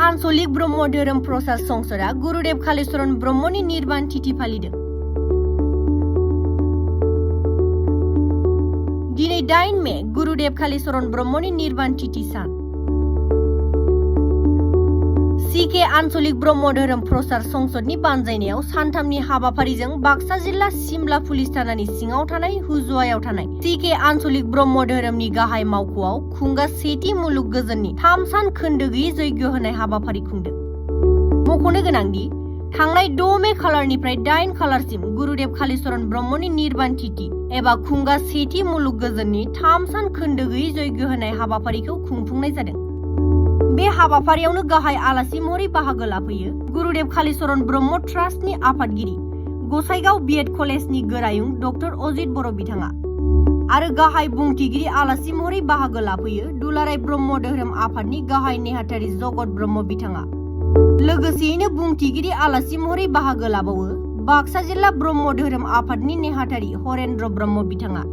आनसलिक ब्रह्म धोरोम प्रसार संसदआ गुरुदेव कालीचरण ब्रह्मनि निर्बाण तिथि फालिदों। दिनै 8 मे गुरुदेव कालीचरण ब्रह्मनि निर्बाण तिथि सान। सीके आनसलिक ब्रह्म धोरोम प्रसार संसदनि बानजायनायाव सानथामनि हाबाफारिजों बाक्सा जिल्ला सिमला पुलिस थानानि सिङाव थानाय हुजुवायाव थानाय सीके आनसलिक ब्रह्म धोरोमनि गाहाय मावख'आव खुंगा सेथि मुलुग गोजोननि 3 सान खोन्दो गैयै जयग होनाय हाबाफारि खुंदों। मख'नो गोनांदि थांनाय 6 मे खालारनिफ्राय 8 खालारसिम गुरुदेव कालीचरण ब्रह्मनि निर्बाण तिथि एबा खुंगा सेथि मुलुग गोजोननि 3 सान खोन्दो गैयै जयग होनाय हाबाफारिखौ खुंफुंनाय जादों। बे हाबाफारियावनो गाहाय आलासि महरै बाहागो लाफैयो गुरुदेव कालीचरण ब्रह्म ट्रास्टनि आफादगिरि गसाइगाव बिएड कलेजनि गोरायुं डक्टर अजित बर' बिथाङा आरो गाहाय बुंथिगिरि आलासि महरै बाहागो लाफैयो दुलाराय ब्रह्म धोरोम आफादनि गाहाय नेहाथारि जगत ब्रह्म बिथाङा। लोगोसेयैनो बुंथिगिरि आलासि महरै बाहागो लाबावो बाक्सा जिल्ला ब्रह्म धोरोम आफादनि नेहाथारि हरेन्द्र ब्रह्म बिथाङा।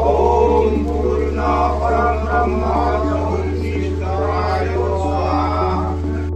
Om Purna Param Brahma